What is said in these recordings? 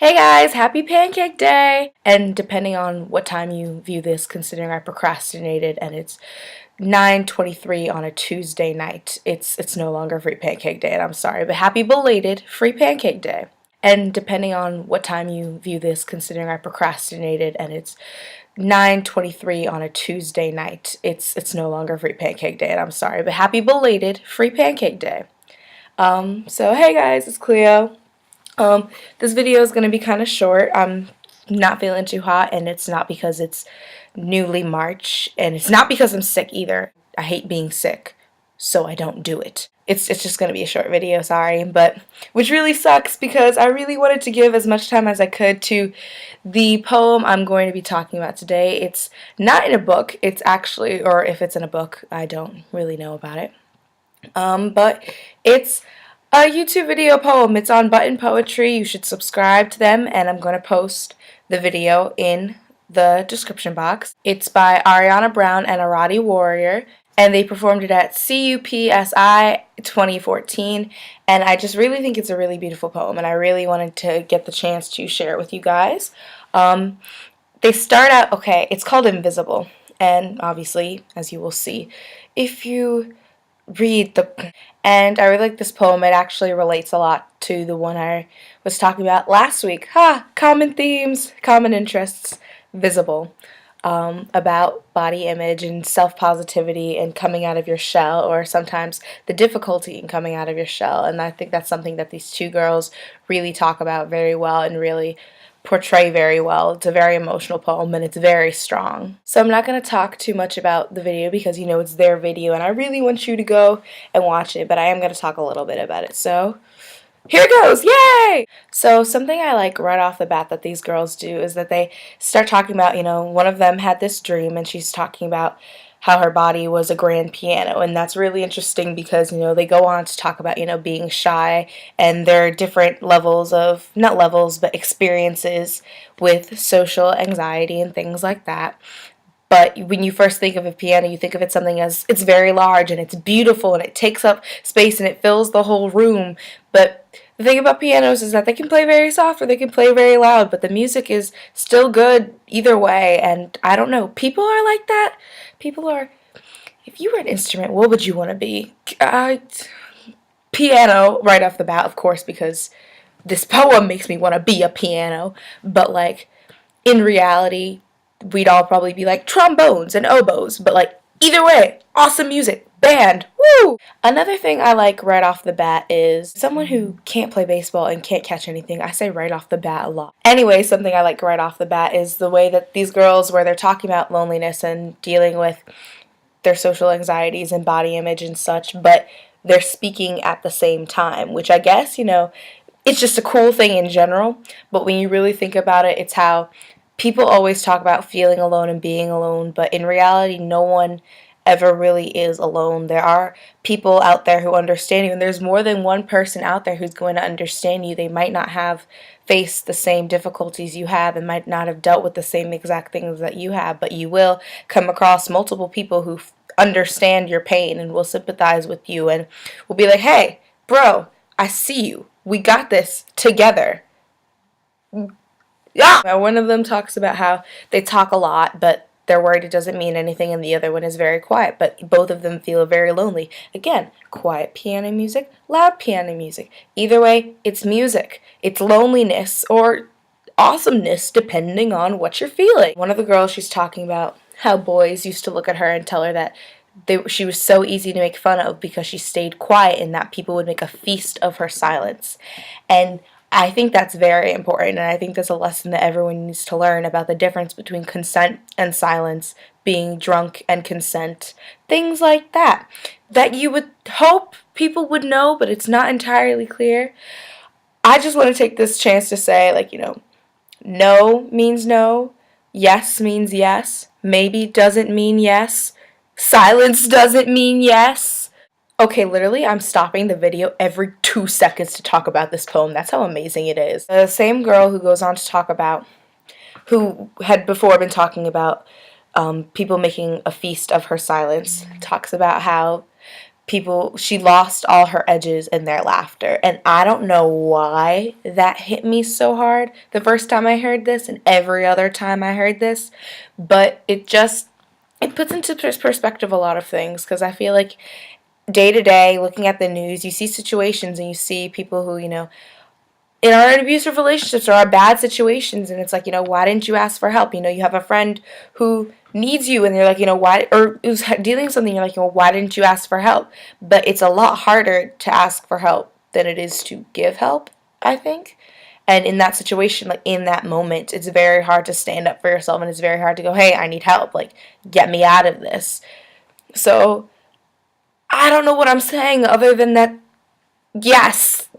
Hey guys, happy Pancake Day! And depending on what time you view this, considering I procrastinated and it's 9:23 on a Tuesday night, it's no longer Free Pancake Day, and I'm sorry, but happy belated Free Pancake Day. And depending on what time you view this, considering I procrastinated and it's 9:23 on a Tuesday night, it's no longer Free Pancake Day, and I'm sorry, but happy belated Free Pancake Day. So hey guys, it's Cleo. This video is going to be kind of short. I'm not feeling too hot, and it's not because it's newly March, and it's not because I'm sick either. I hate being sick, so I don't do it. It's just going to be a short video, sorry, but which really sucks because I really wanted to give as much time as I could to the poem I'm going to be talking about today. It's not in a book. It's actually, or if it's in a book, I don't really know about it. But it's a YouTube video poem. It's on Button Poetry. You should subscribe to them, and I'm going to post the video in the description box. It's by Ariana Brown and Arati Warrior, and they performed it at CUPSI 2014, and I just really think it's a really beautiful poem, and I really wanted to get the chance to share it with you guys. They start out, okay, it's called Invisible, and obviously, as you will see, if you read and I really like this poem. It actually relates a lot to the one I was talking about last week. Common themes, common interests, visible. About body image and self-positivity and coming out of your shell, or sometimes the difficulty in coming out of your shell. And I think that's something that these two girls really talk about very well and really portray very well. It's a very emotional poem, and it's very strong. So I'm not going to talk too much about the video because you know it's their video and I really want you to go and watch it, but I am going to talk a little bit about it. So here it goes! Yay! So something I like right off the bat that these girls do is that they start talking about, one of them had this dream, and she's talking about how her body was a grand piano, and that's really interesting because, they go on to talk about, being shy, and there are different levels of, not levels, but experiences with social anxiety and things like that. But when you first think of a piano, you think of it something as it's very large and it's beautiful and it takes up space and it fills the whole room. But the thing about pianos is that they can play very soft or they can play very loud, but the music is still good either way. And I don't know, people are like that. People are, if you were an instrument, what would you want to be? Piano, right off the bat, of course, because this poem makes me want to be a piano. But like, in reality, we'd all probably be like trombones and oboes, but like either way, awesome music, band, woo! Another thing I like right off the bat is someone who can't play baseball and can't catch anything. I say right off the bat a lot. Anyway, something I like right off the bat is the way that these girls, where they're talking about loneliness and dealing with their social anxieties and body image and such, but they're speaking at the same time, which I guess, it's just a cool thing in general, but when you really think about it, it's how people always talk about feeling alone and being alone, but in reality, no one ever really is alone. There are people out there who understand you, and there's more than one person out there who's going to understand you. They might not have faced the same difficulties you have and might not have dealt with the same exact things that you have, but you will come across multiple people who understand your pain and will sympathize with you and will be like, hey, bro, I see you. We got this together. Yeah. One of them talks about how they talk a lot, but they're worried it doesn't mean anything, and the other one is very quiet, but both of them feel very lonely. Again, quiet piano music, loud piano music. Either way, it's music. It's loneliness or awesomeness depending on what you're feeling. One of the girls, she's talking about how boys used to look at her and tell her that she was so easy to make fun of because she stayed quiet and that people would make a feast of her silence. And I think that's very important, and I think that's a lesson that everyone needs to learn about the difference between consent and silence, being drunk and consent, things like that, that you would hope people would know, but it's not entirely clear. I just want to take this chance to say, no means no, yes means yes, maybe doesn't mean yes, silence doesn't mean yes. Okay, literally, I'm stopping the video every 2 seconds to talk about this poem. That's how amazing it is. The same girl who goes on to talk about, who had before been talking about people making a feast of her silence, talks about how she lost all her edges in their laughter. And I don't know why that hit me so hard the first time I heard this and every other time I heard this, but it puts into perspective a lot of things, because I feel like day to day, looking at the news, you see situations and you see people who, in our abusive relationships or our bad situations, and it's like, why didn't you ask for help? You have a friend who needs you, and they're like, why, or who's dealing with something, you're like, why didn't you ask for help? But it's a lot harder to ask for help than it is to give help, I think. And in that situation, like in that moment, it's very hard to stand up for yourself, and it's very hard to go, hey, I need help, like, get me out of this. So I don't know what I'm saying other than that, yes.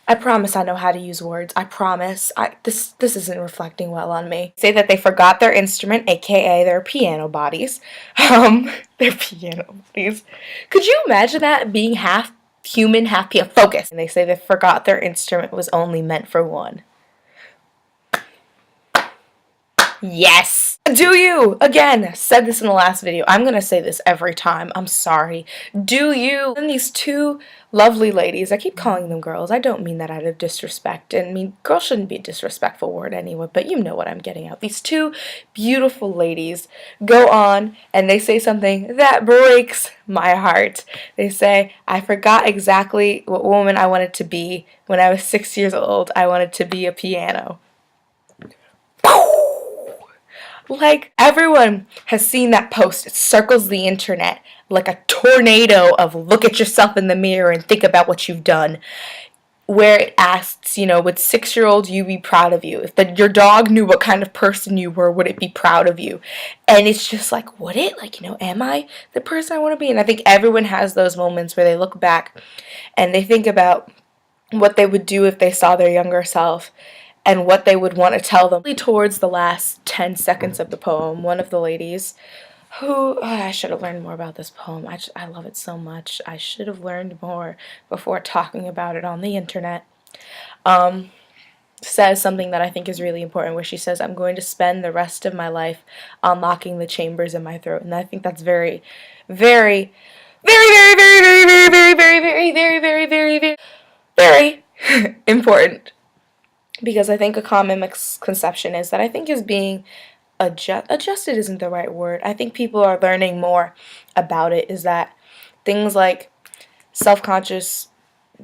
I promise I know how to use words. I promise. This isn't reflecting well on me. Say that they forgot their instrument, aka their piano bodies. Their piano bodies. Could you imagine that, being half human, half piano? Focus. And they say they forgot their instrument was only meant for one. Yes! Do you? Again, said this in the last video. I'm gonna say this every time. I'm sorry. Do you? And these two lovely ladies, I keep calling them girls. I don't mean that out of disrespect. And I mean, girl shouldn't be a disrespectful word anyway, but you know what I'm getting at. These two beautiful ladies go on and they say something that breaks my heart. They say, I forgot exactly what woman I wanted to be when I was 6 years old. I wanted to be a piano. Like, everyone has seen that post. It circles the internet like a tornado of look at yourself in the mirror and think about what you've done. Where it asks, would 6-year-old you be proud of you? If your dog knew what kind of person you were, would it be proud of you? And it's just like, would it? Like, am I the person I want to be? And I think everyone has those moments where they look back and they think about what they would do if they saw their younger self, and what they would want to tell them. Towards the last 10 seconds of the poem, one of the ladies who, I should have learned more about this poem. I love it so much. I should have learned more before talking about it on the internet. Says something that I think is really important, where she says, I'm going to spend the rest of my life unlocking the chambers in my throat. And I think that's very, very, very, very, very, very, very, very, very, very, very, very, very, very important. Because I think a common misconception is that I think is being adjusted isn't the right word. I think people are learning more about it, is that things like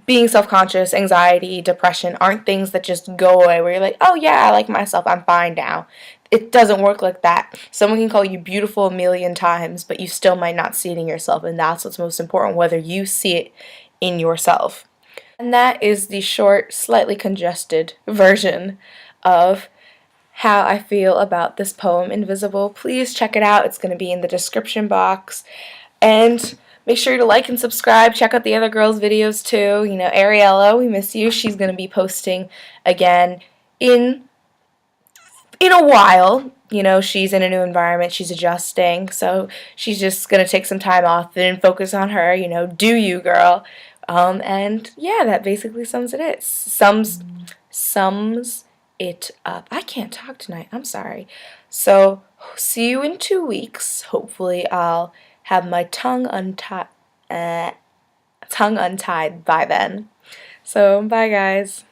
being self-conscious, anxiety, depression aren't things that just go away where you're like, oh yeah, I like myself, I'm fine now. It doesn't work like that. Someone can call you beautiful a million times, but you still might not see it in yourself, and that's what's most important, whether you see it in yourself. And that is the short, slightly congested version of how I feel about this poem, Invisible. Please check it out. It's going to be in the description box. And make sure to like and subscribe. Check out the other girls' videos too. Ariella, we miss you. She's going to be posting again in a while. She's in a new environment. She's adjusting. So she's just going to take some time off and focus on her. Do you, girl? And yeah, that basically sums it up. I can't talk tonight. I'm sorry. So, see you in 2 weeks. Hopefully, I'll have my tongue untied by then. So, bye, guys.